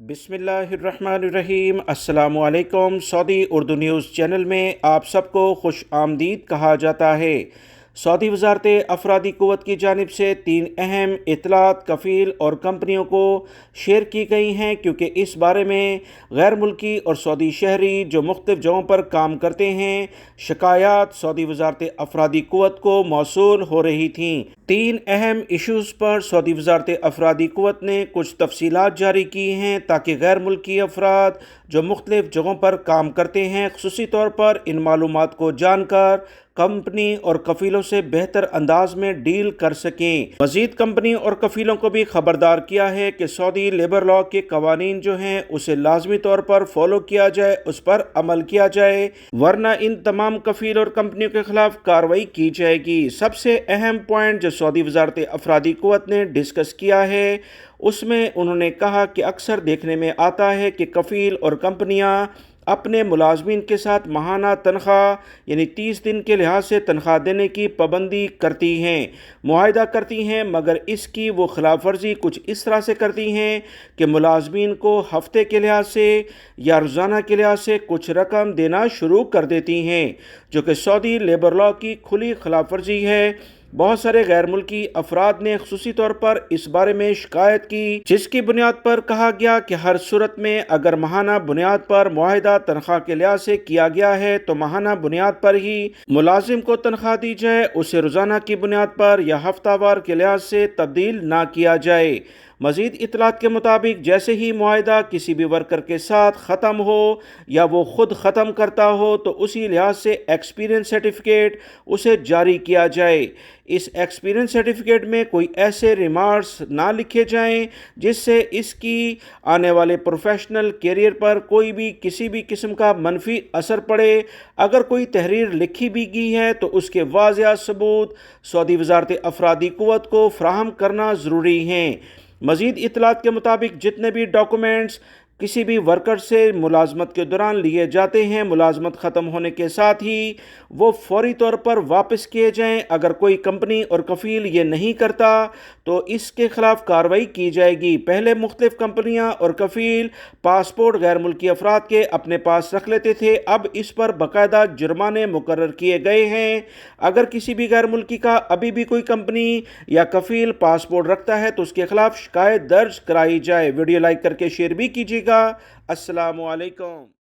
بسم اللہ الرحمن الرحیم۔ السلام علیکم۔ سعودی اردو نیوز چینل میں آپ سب کو خوش آمدید کہا جاتا ہے۔ سعودی وزارت افرادی قوت کی جانب سے 3 اہم اطلاعات کفیل اور کمپنیوں کو شیئر کی گئی ہیں، کیونکہ اس بارے میں غیر ملکی اور سعودی شہری جو مختلف جگہوں پر کام کرتے ہیں، شکایات سعودی وزارت افرادی قوت کو موصول ہو رہی تھیں۔ 3 اہم ایشوز پر سعودی وزارت افرادی قوت نے کچھ تفصیلات جاری کی ہیں تاکہ غیر ملکی افراد جو مختلف جگہوں پر کام کرتے ہیں خصوصی طور پر ان معلومات کو جان کر کمپنی اور کفیلوں سے بہتر انداز میں ڈیل کر سکیں۔ مزید کمپنی اور کفیلوں کو بھی خبردار کیا ہے کہ سعودی لیبر لاء کے قوانین جو ہیں اسے لازمی طور پر فالو کیا جائے، اس پر عمل کیا جائے، ورنہ ان تمام کفیل اور کمپنیوں کے خلاف کارروائی کی جائے گی۔ سب سے اہم پوائنٹ جو سعودی وزارت افرادی قوت نے ڈسکس کیا ہے، اس میں انہوں نے کہا کہ اکثر دیکھنے میں آتا ہے کہ کفیل اور کمپنیاں اپنے ملازمین کے ساتھ ماہانہ تنخواہ یعنی 30 دن کے لحاظ سے تنخواہ دینے کی پابندی کرتی ہیں، معاہدہ کرتی ہیں، مگر اس کی وہ خلاف ورزی کچھ اس طرح سے کرتی ہیں کہ ملازمین کو ہفتے کے لحاظ سے یا روزانہ کے لحاظ سے کچھ رقم دینا شروع کر دیتی ہیں، جو کہ سعودی لیبر لاء کی کھلی خلاف ورزی ہے۔ بہت سارے غیر ملکی افراد نے خصوصی طور پر اس بارے میں شکایت کی، جس کی بنیاد پر کہا گیا کہ ہر صورت میں اگر ماہانہ بنیاد پر معاہدہ تنخواہ کے لحاظ سے کیا گیا ہے تو ماہانہ بنیاد پر ہی ملازم کو تنخواہ دی جائے، اسے روزانہ کی بنیاد پر یا ہفتہ وار کے لحاظ سے تبدیل نہ کیا جائے۔ مزید اطلاعات کے مطابق جیسے ہی معاہدہ کسی بھی ورکر کے ساتھ ختم ہو یا وہ خود ختم کرتا ہو تو اسی لحاظ سے ایکسپیرینس سرٹیفکیٹ اسے جاری کیا جائے۔ اس ایکسپیرینس سرٹیفکیٹ میں کوئی ایسے ریمارکس نہ لکھے جائیں جس سے اس کی آنے والے پروفیشنل کیریئر پر کوئی بھی کسی بھی قسم کا منفی اثر پڑے۔ اگر کوئی تحریر لکھی بھی گئی ہے تو اس کے واضح ثبوت سعودی وزارت افرادی قوت کو فراہم کرنا ضروری ہیں۔ مزید اطلاعات کے مطابق جتنے بھی ڈاکومنٹس کسی بھی ورکر سے ملازمت کے دوران لیے جاتے ہیں، ملازمت ختم ہونے کے ساتھ ہی وہ فوری طور پر واپس کیے جائیں۔ اگر کوئی کمپنی اور کفیل یہ نہیں کرتا تو اس کے خلاف کارروائی کی جائے گی۔ پہلے مختلف کمپنیاں اور کفیل پاسپورٹ غیر ملکی افراد کے اپنے پاس رکھ لیتے تھے، اب اس پر باقاعدہ جرمانے مقرر کیے گئے ہیں۔ اگر کسی بھی غیر ملکی کا ابھی بھی کوئی کمپنی یا کفیل پاسپورٹ رکھتا ہے تو اس کے خلاف شکایت درج کرائی جائے۔ ویڈیو لائک کر کے شیئر بھی کیجیے گا۔ السلام علیکم۔